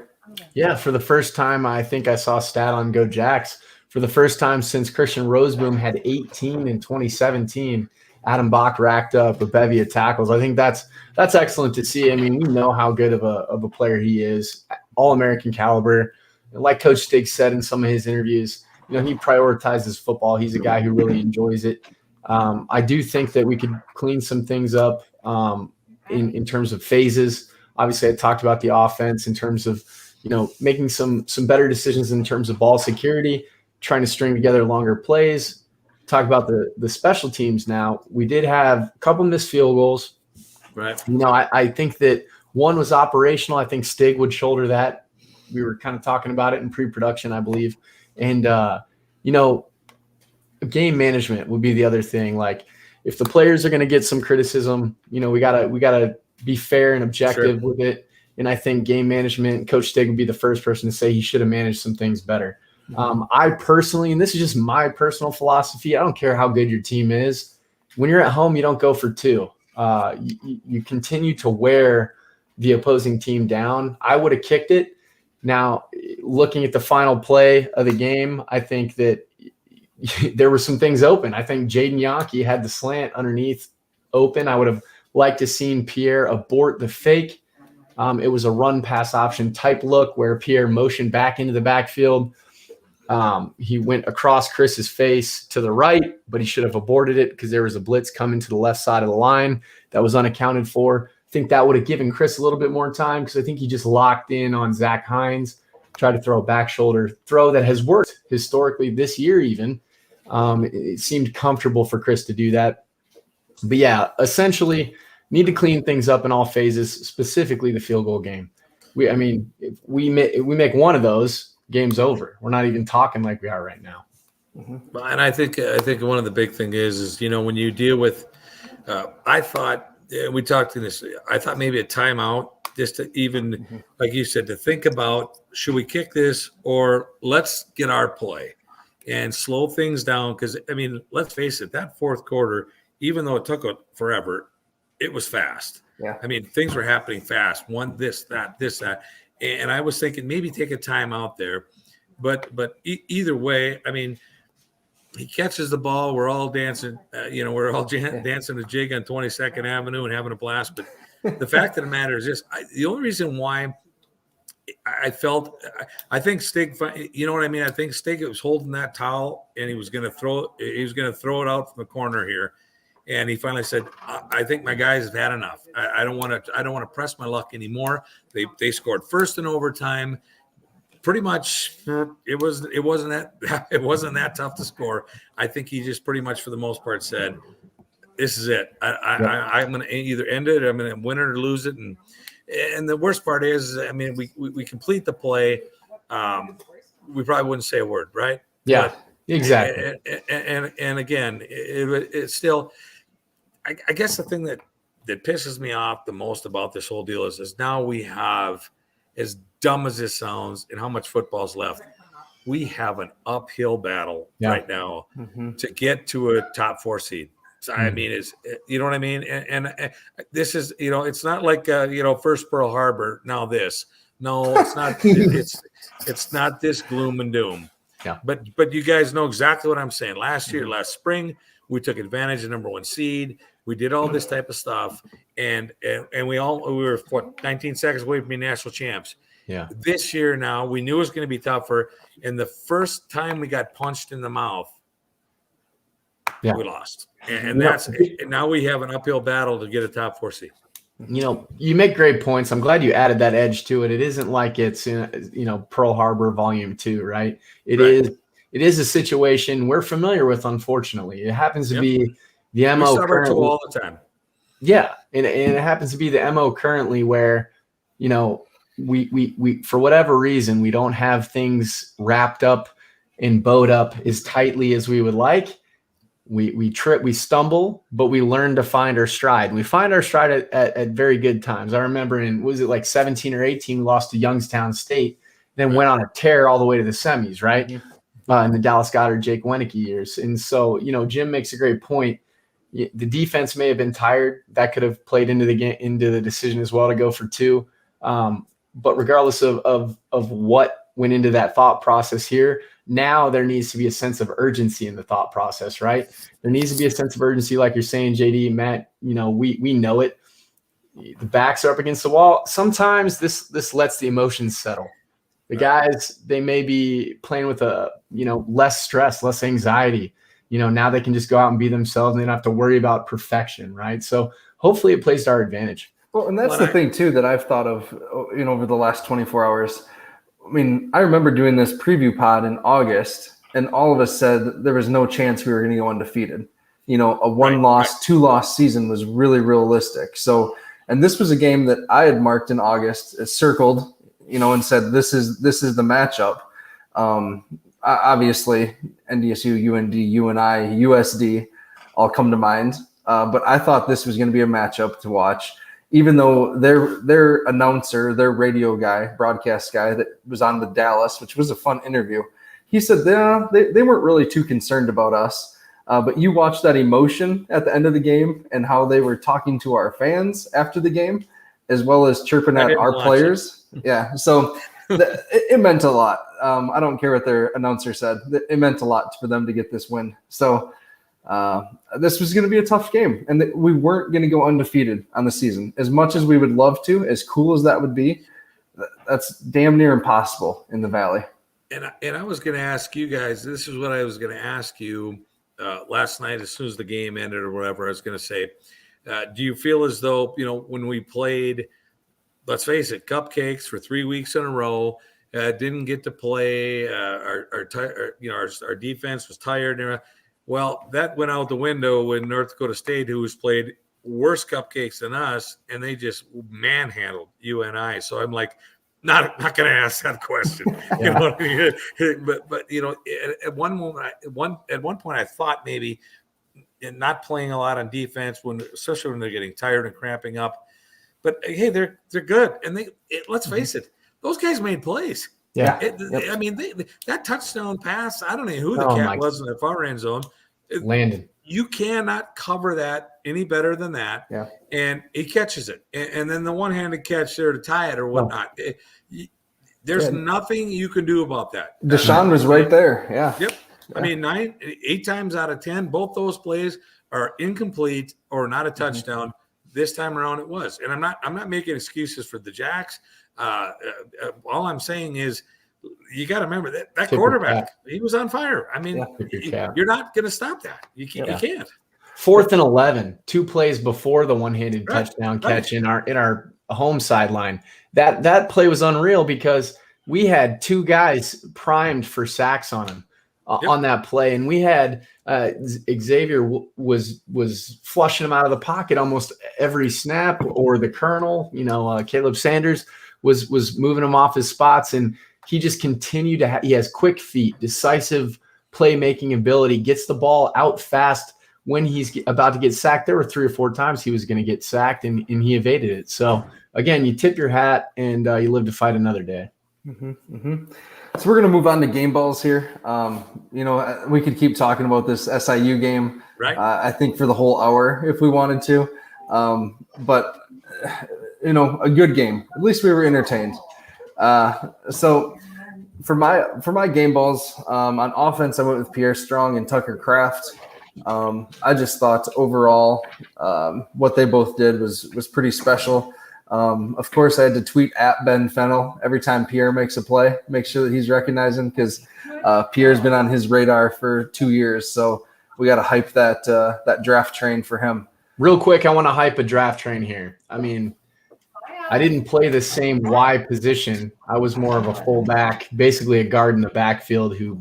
Yeah. For the first time, I think I saw a stat on Go Jacks. For the first time since Christian Roseboom had 18 in 2017, Adam Bach racked up a bevy of tackles. I think that's excellent to see. I mean, we know how good of a player he is, All-American caliber. Like Coach Stig said in some of his interviews, he prioritizes football. He's a guy who really enjoys it. I do think that we could clean some things up in terms of phases. Obviously, I talked about the offense in terms of making some better decisions in terms of ball security, trying to string together longer plays. Talk about the special teams now. We did have a couple missed field goals. Right. I think that one was operational. I think Stig would shoulder that. We were kind of talking about it in pre-production, I believe. And, game management would be the other thing. Like, if the players are going to get some criticism, we gotta be fair and objective with it. And I think game management, Coach Stig would be the first person to say he should have managed some things better. I personally, and this is just my personal philosophy, I don't care how good your team is. When you're at home, you don't go for two. You continue to wear the opposing team down. I would have kicked it. Now, looking at the final play of the game, I think that there were some things open. I think Jaden Yonke had the slant underneath open. I would have liked to seen Pierre abort the fake. It was a run pass option type look where Pierre motioned back into the backfield. He went across Chris's face to the right, but he should have aborted it because there was a blitz coming to the left side of the line that was unaccounted for. I think that would have given Chris a little bit more time because I think he just locked in on Zach Hines, tried to throw a back shoulder throw that has worked historically this year even. It seemed comfortable for Chris to do that. But yeah, essentially need to clean things up in all phases, specifically the field goal game. If we make one of those, game's over. We're not even talking like we are right now. And I think one of the big thing is when you deal with, I thought we talked in this. I thought maybe a timeout just to even, like you said, to think about should we kick this or let's get our play and slow things down because let's face it, that fourth quarter, even though it took forever, it was fast. Yeah. Things were happening fast. One, this, that. And I was thinking maybe take a time out there. But either way, he catches the ball. We're all dancing. We're all dancing a jig on 22nd Avenue and having a blast. But the fact of the matter is this. The only reason why I think Stig, I think Stig was holding that towel and he was going to throw it out from the corner here. And he finally said, I think my guys have had enough. I don't want to press my luck anymore. They scored first in overtime. Pretty much it wasn't that tough to score. I think he just pretty much for the most part said, this is it. I'm going to either end it, I'm going to win it or lose it. And the worst part is, we complete the play. We probably wouldn't say a word, right? Yeah, exactly. And again, it's still, I guess the thing that pisses me off the most about this whole deal is now we have, as dumb as this sounds and how much football's left, we have an uphill battle right now to get to a top 4 seed. So, it's, you know what I mean? And this is, it's not like, first Pearl Harbor, now this. No, it's not. it's not this gloom and doom. Yeah. But you guys know exactly what I'm saying. Last spring, we took advantage of number 1 seed. We did all this type of stuff, and we were 19 seconds away from being national champs. Yeah. This year now, we knew it was going to be tougher, and the first time we got punched in the mouth, we lost, and now we have an uphill battle to get a top 4 seed. You make great points. I'm glad you added that edge to it. It isn't like it's in, Pearl Harbor Volume 2, right? It is a situation we're familiar with, unfortunately. It happens to be the MO currently all the time. Yeah, and it happens to be the MO currently where, we for whatever reason, we don't have things wrapped up and bowed up as tightly as we would like. We trip, we stumble, but we learn to find our stride. We find our stride at very good times. I remember was it like 17 or 18, we lost to Youngstown State, then went on a tear all the way to the semis, right? In the Dallas Goddard, Jake Wenicky years. And so, Jim makes a great point. The defense may have been tired. That could have played into the game, into the decision as well to go for 2. But regardless of what went into that thought process here, now there needs to be a sense of urgency in the thought process, right? There needs to be a sense of urgency, like you're saying, JD, Matt. We know it. The backs are up against the wall. Sometimes this lets the emotions settle. The guys, they may be playing with less stress, less anxiety. Now they can just go out and be themselves, and they don't have to worry about perfection, right? So hopefully it plays to our advantage. Well, and that's the thing too that I've thought of, over the last 24 hours. I mean, I remember doing this preview pod in August, and all of us said there was no chance we were going to go undefeated. A 1-loss, 2-loss season was really realistic. So, and this was a game that I had marked in August, circled, and said this is the matchup. Obviously, NDSU, UND, UNI, USD all come to mind. But I thought this was going to be a matchup to watch. Even though their announcer, their radio guy, broadcast guy that was on the Dallas, which was a fun interview, he said they weren't really too concerned about us. But you watch that emotion at the end of the game and how they were talking to our fans after the game, as well as chirping at our players. Yeah, so it meant a lot. I don't care what their announcer said. It meant a lot for them to get this win. So this was going to be a tough game, and we weren't going to go undefeated on the season. As much as we would love to, as cool as that would be, that's damn near impossible in the Valley. And I was going to ask you guys, this is what I was going to ask you last night as soon as the game ended or whatever. I was going to say, do you feel as though, when we played, let's face it, cupcakes for 3 weeks in a row, didn't get to play, our defense was tired. Well, that went out the window when North Dakota State, who has played worse cupcakes than us, and they just manhandled UNI. So I'm like, not going to ask that question. You know what I mean? But at one point I thought maybe in not playing a lot on defense, especially when they're getting tired and cramping up. But hey, they're good, and let's face it, those guys made plays. Yeah. I mean, that touchdown pass, I don't know who the cat was in the far end zone. Landon. You cannot cover that any better than that. Yeah. And he catches it. And then the one-handed catch there to tie it or whatnot. There's nothing you can do about that. Deshaun was right there. Yeah. Yep. I mean, 8 times out of 10, both those plays are incomplete or not a touchdown. This time around it was. And I'm not making excuses for the Jacks. All I'm saying is you got to remember that quarterback, he was on fire. I mean, you're not going to stop that. You can't. You can't. 4th and 11, 2 plays before the one-handed touchdown catch in our home sideline. That play was unreal because we had 2 guys primed for sacks on him on that play, and we had Xavier was flushing him out of the pocket almost every snap, or the Colonel, Caleb Sanders was moving him off his spots, and he just continued to he has quick feet, decisive playmaking ability, gets the ball out fast when he's about to get sacked. There were 3 or 4 times he was going to get sacked, and he evaded it. So again, you tip your hat, and you live to fight another day. So we're going to move on to game balls here. We could keep talking about this SIU game, right? I think for the whole hour if we wanted to. But a good game. At least we were entertained. So for my game balls, on offense, I went with Pierre Strong and Tucker Kraft. I just thought overall what they both did was pretty special. Of course, I had to tweet at Ben Fennell every time Pierre makes a play, make sure that he's recognizing, because Pierre's been on his radar for 2 years. So we got to hype that draft train for him. Real quick, I want to hype a draft train here. I mean, I didn't play the same Y position. I was more of a fullback, basically a guard in the backfield who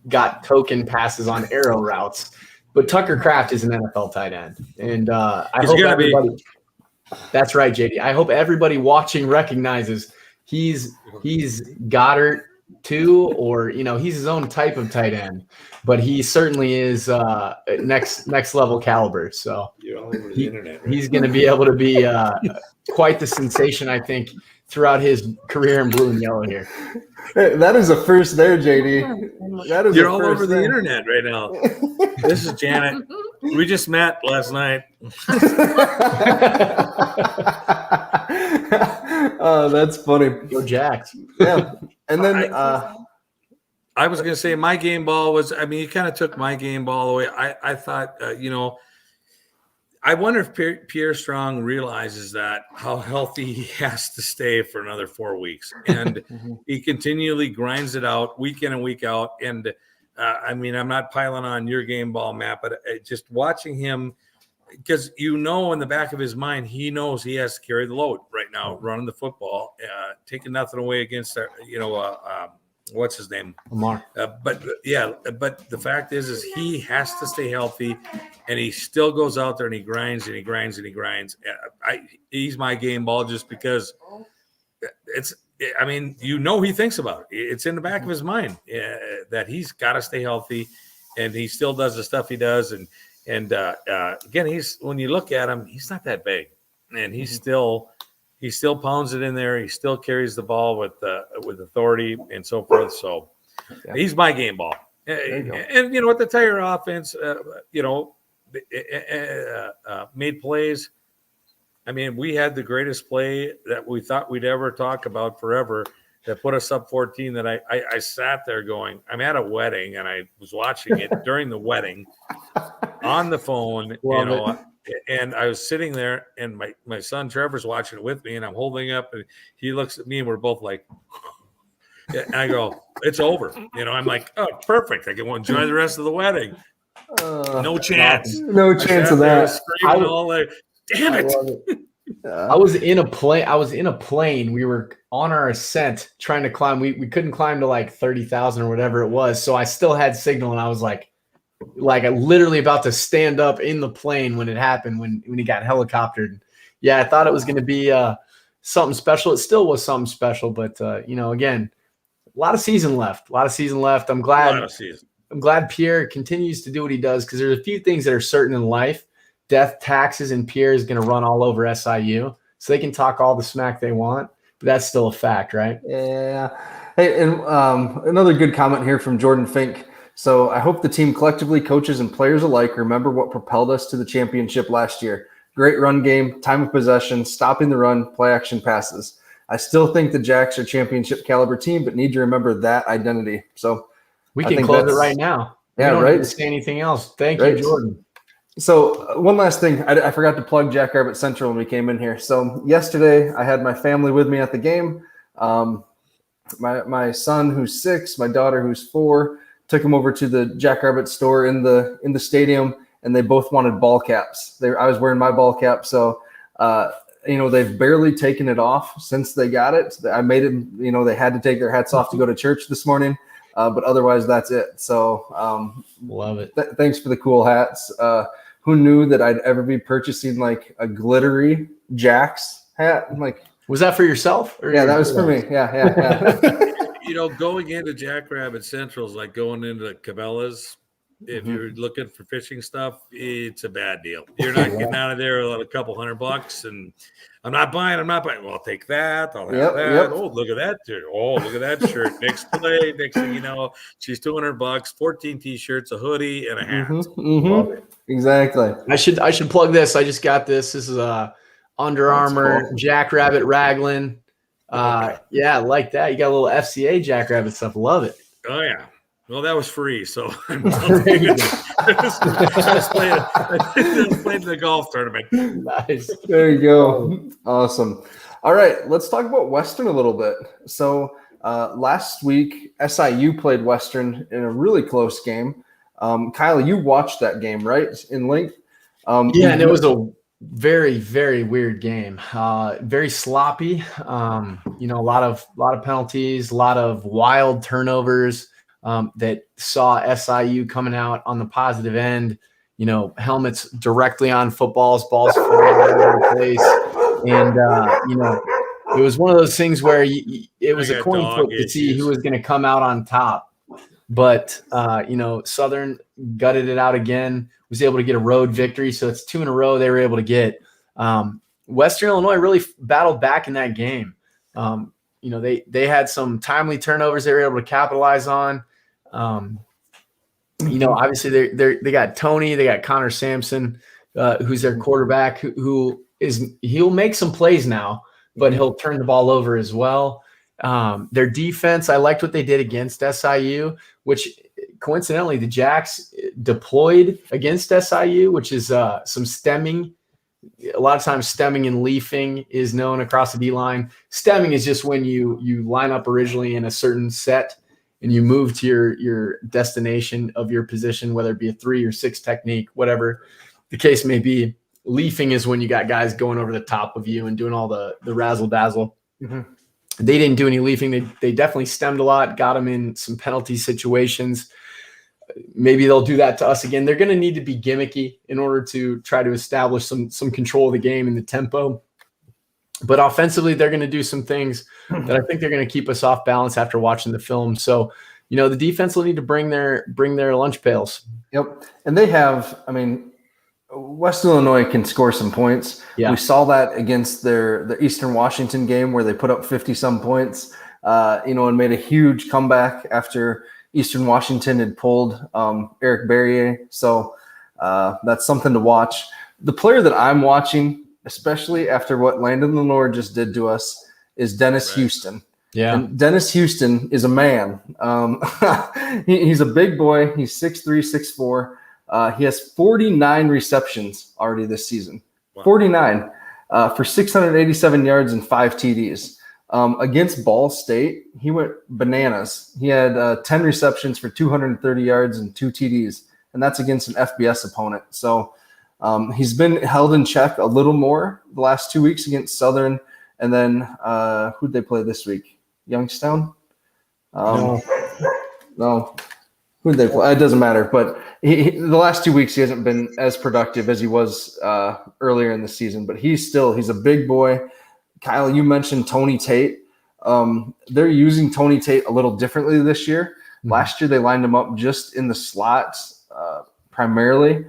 got token passes on arrow routes. But Tucker Kraft is an NFL tight end. And I hope everybody – That's right, JD. I hope everybody watching recognizes he's Goddard too, or he's his own type of tight end, but he certainly is next level caliber. So You're all over the internet, right? he's going to be able to be quite the sensation, I think, throughout his career in blue and yellow here. Hey, that is a first there, JD. That is You're a all first over the there. internet right now. This is Janet. We just met last night. Oh, that's funny. Go Jacks. Yeah. And then I was going to say my game ball was, I mean, you kind of took my game ball away. I thought, I wonder if Pierre Strong realizes that how healthy he has to stay for another 4 weeks. And he continually grinds it out week in and week out. And I mean, I'm not piling on your game ball, Matt, but just watching him, because in the back of his mind, he knows he has to carry the load right now, running the football, taking nothing away against, what's his name? Lamar. But the fact is he has to stay healthy, and he still goes out there and he grinds and he grinds and he grinds. He's my game ball just because he thinks about it. It's in the back of his mind that he's got to stay healthy, and he still does the stuff he does. And again, when you look at him, he's not that big, and he still pounds it in there. He still carries the ball with authority and so forth. So he's my game ball. And with the Tiger offense, made plays. I mean, we had the greatest play that we thought we'd ever talk about forever that put us up 14 that I sat there going, I'm at a wedding, and I was watching it during the wedding on the phone, and I was sitting there, and my son Trevor's watching it with me, and I'm holding up, and he looks at me, and we're both like, and I go, it's over. I'm like, oh, perfect. I can enjoy the rest of the wedding. No chance. No chance of that. Screaming all like, damn it. I was in a plane. We were on our ascent trying to climb. We couldn't climb to like 30,000 or whatever it was. So I still had signal, and I was like literally about to stand up in the plane when it happened, when he got helicoptered. Yeah, I thought it was going to be something special. It still was something special, but again, a lot of season left. I'm glad Pierre continues to do what he does, because there's a few things that are certain in life. Death, taxes, and Pierre is going to run all over SIU, so they can talk all the smack they want, but that's still a fact, right? Yeah. Hey, and another good comment here from Jordan Fink. So I hope the team collectively, coaches and players alike, remember what propelled us to the championship last year. Great run game, time of possession, stopping the run, play action passes. I still think the Jacks are championship caliber team, but need to remember that identity. So we can close it right now. Yeah, we don't right. Need to say anything else. Thank you, Jordan. So one last thing, I forgot to plug Jackrabbit Central when we came in here. So yesterday I had my family with me at the game. My son, who's 6, my daughter, who's 4, took them over to the Jackrabbit store in the stadium, and they both wanted ball caps. I was wearing my ball cap, so they've barely taken it off since they got it. I made them, they had to take their hats off to go to church this morning, but otherwise that's it. So love it. Thanks for the cool hats. Who knew that I'd ever be purchasing like a glittery Jacks hat? I'm like, was that for yourself? Yeah, that was for me. Yeah. Going into Jackrabbit Central is like going into Cabela's. If you're looking for fishing stuff, it's a bad deal. You're not getting out of there with a couple $100, and I'm not buying. Well, I'll take that. I'll have that. Yep. Oh, look at that shirt. Oh, look at that shirt. Next play. Next thing you know, she's $200, 14 t-shirts, a hoodie, and a hat. Exactly. I should plug this. I just got this. This is Under Armour cool. Jackrabbit Raglan. Yeah, like that. You got a little FCA Jackrabbit stuff. Love it. Oh yeah. Well, that was free, so I'm just played the golf tournament. Nice. There you go. Awesome. All right, let's talk about Western a little bit. So last week, SIU played Western in a really close game. Kyle, you watched that game, right? In length. Yeah, and it was a very, very weird game. Very sloppy. A lot of penalties, a lot of wild turnovers. That saw SIU coming out on the positive end, helmets directly on footballs, balls falling all over the place. And, it was one of those things where it was a got coin dog flip to see issues. who was going to come out on top. But, Southern gutted it out again, was able to get a road victory. So it's 2 in a row they were able to get. Western Illinois really battled back in that game. They had some timely turnovers they were able to capitalize on. Obviously they got Tony, they got Connor Sampson, who's their quarterback, he'll make some plays now, but he'll turn the ball over as well. Their defense, I liked what they did against SIU, which coincidentally the Jacks deployed against SIU, which is some stemming. A lot of times stemming and leafing is known across the D-line. Stemming is just when you line up originally in a certain set and you move to your destination of your position, whether it be a 3 or 6 technique, whatever the case may be. Leafing is when you got guys going over the top of you and doing all the razzle dazzle. Mm-hmm. They didn't do any leafing. They definitely stemmed a lot, got them in some penalty situations. Maybe they'll do that to us again. They're going to need to be gimmicky in order to try to establish some control of the game and the tempo. But offensively, they're going to do some things that I think they're going to keep us off balance after watching the film. So, the defense will need to bring their lunch pails. Yep. And they have, West Illinois can score some points. Yeah. We saw that against the Eastern Washington game where they put up 50-some points, and made a huge comeback after Eastern Washington had pulled Eric Berrier. So that's something to watch. The player that I'm watching, especially after what Landon Lenore just did to us, is Dennis Houston. Yeah. And Dennis Houston is a man. He's a big boy. He's 6'3", 6'4". He has 49 receptions already this season. Wow. 49 for 687 yards and 5 TDs. Against Ball State, he went bananas. He had 10 receptions for 230 yards and 2 TDs, and that's against an FBS opponent. So he's been held in check a little more the last 2 weeks against Southern. And then who'd they play this week? Youngstown? No. Who'd they play? It doesn't matter. But the last 2 weeks he hasn't been as productive as he was earlier in the season. But he's a big boy. Kyle, you mentioned Tony Tate. They're using Tony Tate a little differently this year. Mm-hmm. Last year they lined him up just in the slots primarily.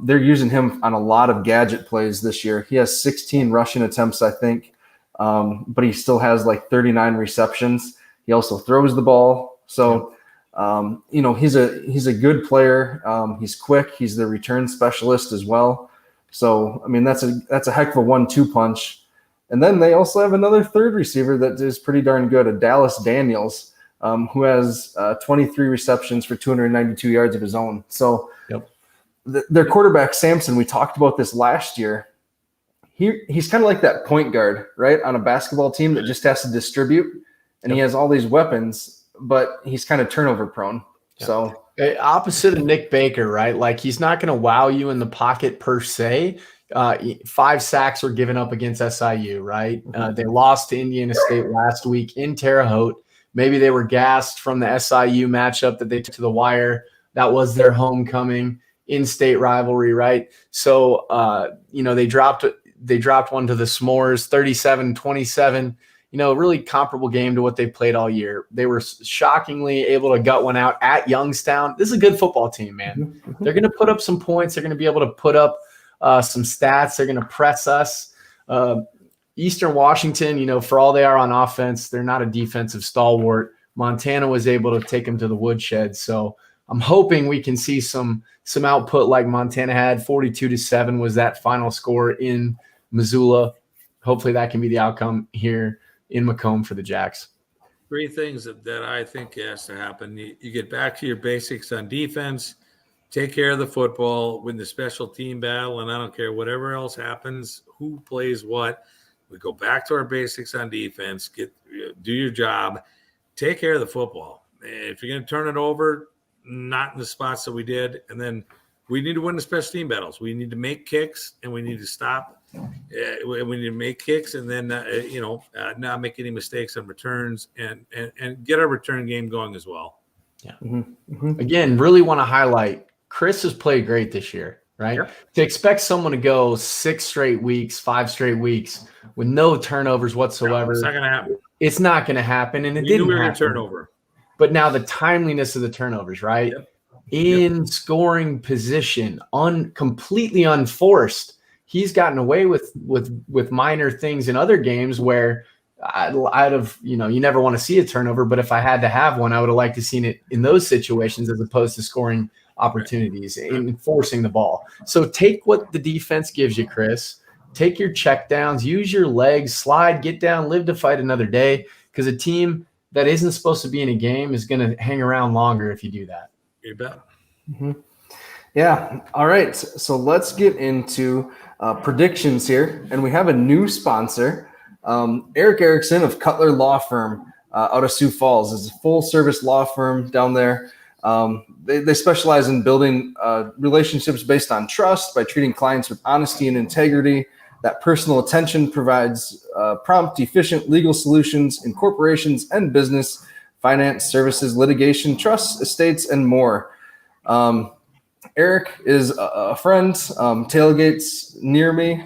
They're using him on a lot of gadget plays this year. He has 16 rushing attempts, I think, but he still has like 39 receptions. He also throws the ball. So, he's a good player. He's quick. He's the return specialist as well. So, that's a heck of a 1-2 punch. And then they also have another third receiver that is pretty darn good, a Dallas Daniels, who has 23 receptions for 292 yards of his own. So their quarterback, Sampson, we talked about this last year. He's kind of like that point guard, right, on a basketball team that just has to distribute. And he has all these weapons, but he's kind of turnover prone. Yep. So opposite of Nick Baker, right? Like he's not going to wow you in the pocket per se. 5 sacks were given up against SIU, right? They lost to Indiana State last week in Terre Haute. Maybe they were gassed from the SIU matchup that they took to the wire. That was their homecoming in-state rivalry, right? So, they dropped one to the S'mores, 37-27. Really comparable game to what they played all year. They were shockingly able to gut one out at Youngstown. This is a good football team, man. They're going to put up some points. They're going to be able to put up some stats. They're going to press us. Eastern Washington, for all they are on offense, they're not a defensive stalwart. Montana was able to take them to the woodshed. So I'm hoping we can see some output like Montana had. 42-7 was that final score in Missoula. Hopefully that can be the outcome here in Macomb for the Jacks. 3 things that I think has to happen. You get back to your basics on defense. Take care of the football, win the special team battle, and I don't care whatever else happens, who plays what. We go back to our basics on defense, do your job, take care of the football. If you're going to turn it over, not in the spots that we did, and then we need to win the special team battles. We need to make kicks, and we need to stop. We need to make kicks, and then not make any mistakes on returns, and get our return game going as well. Yeah. Mm-hmm. Mm-hmm. Again, really want to highlight. Chris has played great this year, right? Yep. To expect someone to go 6 straight weeks, 5 straight weeks with no turnovers whatsoever, it's not going to happen. It's not going to happen, and it We didn't knew we were happen. going to turnover. But now the timeliness of the turnovers, right? Yep. In scoring position, completely unforced. He's gotten away with minor things in other games where I'd have, you never want to see a turnover, but if I had to have one, I would have liked to seen it in those situations as opposed to scoring opportunities and forcing the ball. So take what the defense gives you, Chris. Take your check downs, use your legs, slide, get down, live to fight another day, because a team that isn't supposed to be in a game is going to hang around longer if you do that. You bet. Mm-hmm. Yeah. All right. So let's get into predictions here. And we have a new sponsor. Eric Erickson of Cutler Law Firm out of Sioux Falls is a full-service law firm down there. They specialize in building relationships based on trust by treating clients with honesty and integrity. That personal attention provides prompt, efficient legal solutions in corporations and business, finance, services, litigation, trusts, estates, and more. Eric is a friend, tailgates near me,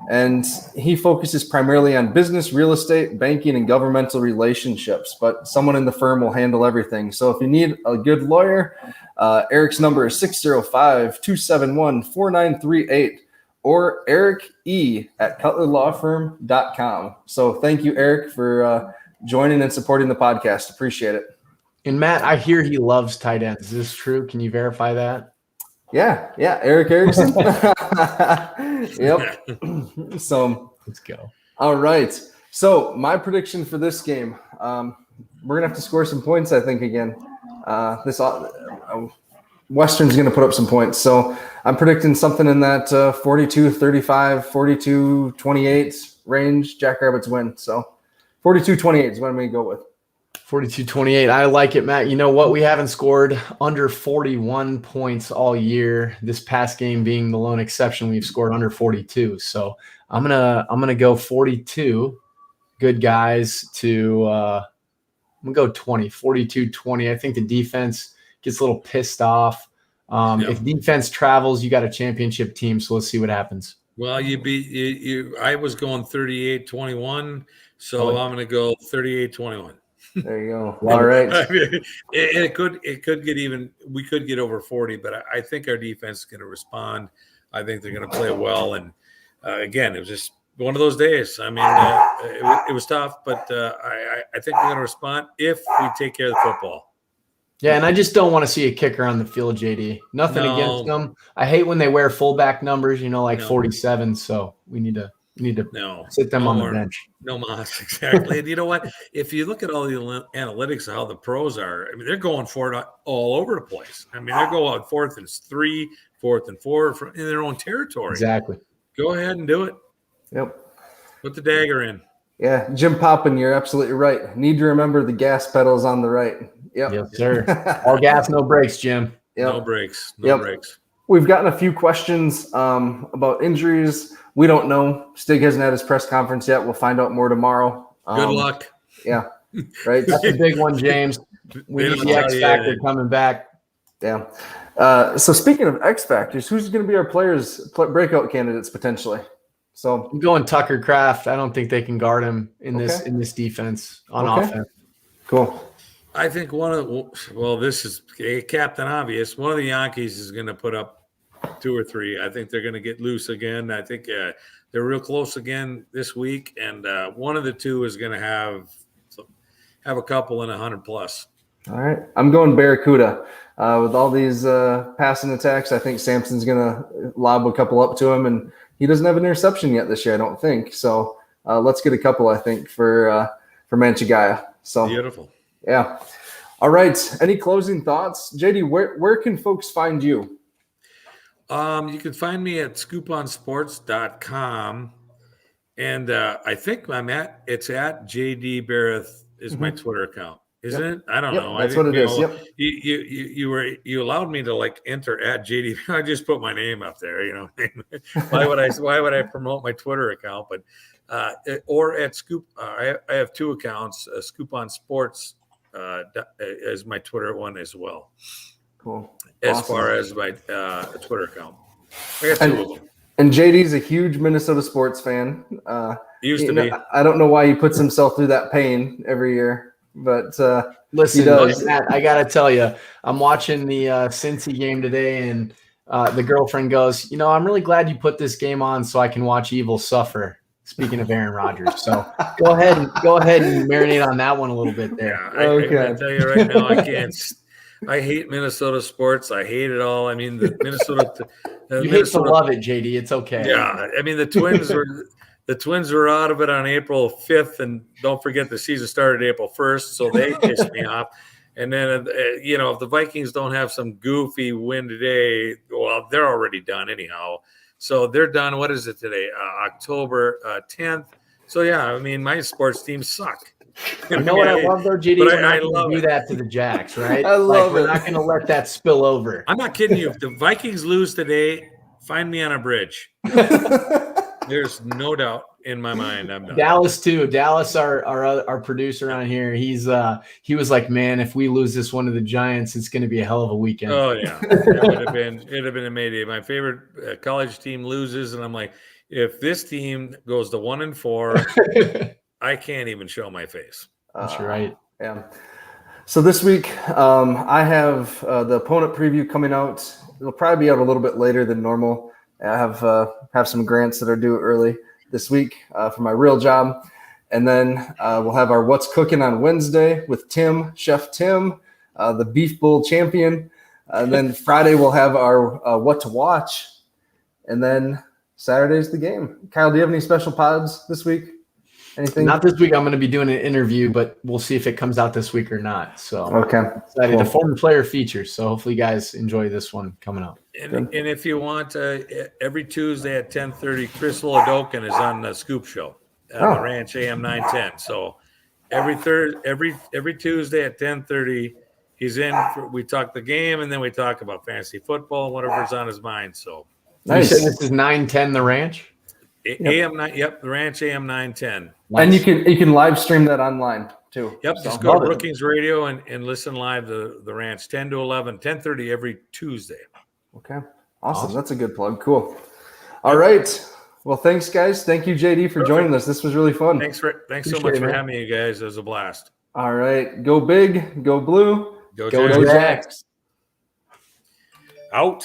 and he focuses primarily on business, real estate, banking, and governmental relationships, but someone in the firm will handle everything. So if you need a good lawyer, Eric's number is 605-271-4938 or Eric E at cutlerlawfirm.com. So thank you, Eric, for joining and supporting the podcast. Appreciate it. And Matt, I hear he loves tight ends. Is this true? Can you verify that? Yeah, Eric Erickson. Yep. So let's go. All right. So my prediction for this game, we're gonna have to score some points, I think, again. Western's gonna put up some points. So I'm predicting something in that 42-35, 42-28 range. Jackrabbits win. So 42-28 is what I'm gonna go with. 42-28. I like it, Matt. You know what? We haven't scored under 41 points all year. This past game being the lone exception, we've scored under 42. So I'm gonna go 42. Good guys to I'm gonna go 20, 42-20. I think the defense gets a little pissed off. If defense travels, you got a championship team. So let's see what happens. Well, I was going 38-21, so I'm going to go 38-21. There you go. All right. I mean, it could get even. We could get over 40, but I think our defense is going to respond. I think they're going to play well. And again, it was just one of those days. I mean, it was tough, but I think we're going to respond if we take care of the football. Yeah, and I just don't want to see a kicker on the field, JD. Nothing against them. I hate when they wear fullback numbers, 47. So we need to sit them on the bench. No mas, exactly. And you know what? If you look at all the analytics of how the pros are, I mean, they're going for it all over the place. I mean, they're going 4th and 3, 4th and 4 in their own territory. Exactly. Go ahead and do it. Yep. Put the dagger in. Yeah, Jim Poppin, you're absolutely right. Need to remember the gas pedal is on the right. Yep. Yes, sir. All gas, no brakes, Jim. Yep. No brakes. No brakes. We've gotten a few questions about injuries. We don't know. Stig hasn't had his press conference yet. We'll find out more tomorrow. Good luck. Yeah. Right. That's a big one, James. We need the X Factor coming back. Yeah. So speaking of X Factors, who's going to be our breakout candidates potentially? So I'm going Tucker Kraft. I don't think they can guard him in this defense on offense. Cool. I think this is Captain Obvious. One of the Yankees is going to put up 2 or 3. I think they're going to get loose again. I think they're real close again this week, and one of the two is going to have a couple and 100 plus. All right, I'm going Barracuda. With all these passing attacks, I think Sampson's going to lob a couple up to him, and he doesn't have an interception yet this year, I don't think. So let's get a couple, I think, for Manchagaya. So beautiful. Yeah. All right. Any closing thoughts? JD, where can folks find you? You can find me at scooponsports.com. And I think it's at JD Berreth is my Twitter account. Isn't it? I don't know. That's what it is. Yep. You allowed me to enter at JD. I just put my name up there, Why would I promote my Twitter account? But or at Scoop, I have 2 accounts, Scoop on Sports as my Twitter one as well. Cool. As far as my Twitter account. I got 2 of them. And JD's a huge Minnesota sports fan. Used to be. I don't know why he puts himself through that pain every year, but listen, he does. Matt, I gotta tell you, I'm watching the Cincy game today, and the girlfriend goes, I'm really glad you put this game on so I can watch evil suffer. Speaking of Aaron Rodgers, so go ahead and marinate on that one a little bit there. Yeah, I gotta tell you right now, I can't. I hate Minnesota sports. I hate it all. I mean, the Minnesota. You hate to love it, JD. It's okay. Yeah, I mean the Twins were out of it on April 5th, and don't forget the season started April 1st, so they pissed me off. And then if the Vikings don't have some goofy win today, well, they're already done anyhow. So they're done. What is it today? October 10th. So yeah, I mean my sports teams suck. You know what I love though, JD? But I love do that to the Jacks, right? I love it. We're not going to let that spill over. I'm not kidding you. If the Vikings lose today, find me on a bridge. There's no doubt in my mind. I'm not. Dallas too. Dallas, our producer on here, he was like, man, if we lose this one to the Giants, it's going to be a hell of a weekend. Oh yeah, it'd have been amazing. My favorite college team loses, and I'm like, if this team goes to 1-4. I can't even show my face. That's right. Yeah. So this week, I have the opponent preview coming out. It'll probably be out a little bit later than normal. I have some grants that are due early this week for my real job. And then we'll have our What's Cooking on Wednesday with Chef Tim, the Beef Bowl champion. And then Friday we'll have our What to Watch. And then Saturday's the game. Kyle, do you have any special pods this week? Anything? Not this week. I'm going to be doing an interview, but we'll see if it comes out this week or not. So okay, excited to former player features. So hopefully, you guys enjoy this one coming up. And if you want, every Tuesday at 10:30, Chris Ladokin is on the Scoop Show on the Ranch AM 910. So every Tuesday at 10:30, he's in. We talk the game, and then we talk about fantasy football and whatever's on his mind. So nice. You said this is 910 The Ranch. AM 9, yep, the Ranch AM 910. And you can live stream that online too. Yep, just go to Brookings Radio and listen live to the Ranch 10 to 11, 10:30 every Tuesday. Okay, awesome. That's a good plug. Cool. All right. Well, thanks, guys. Thank you, JD, for joining us. This was really fun. Thanks so much for having me, you guys. It was a blast. All right, go big, go blue, Go Jacks. Out.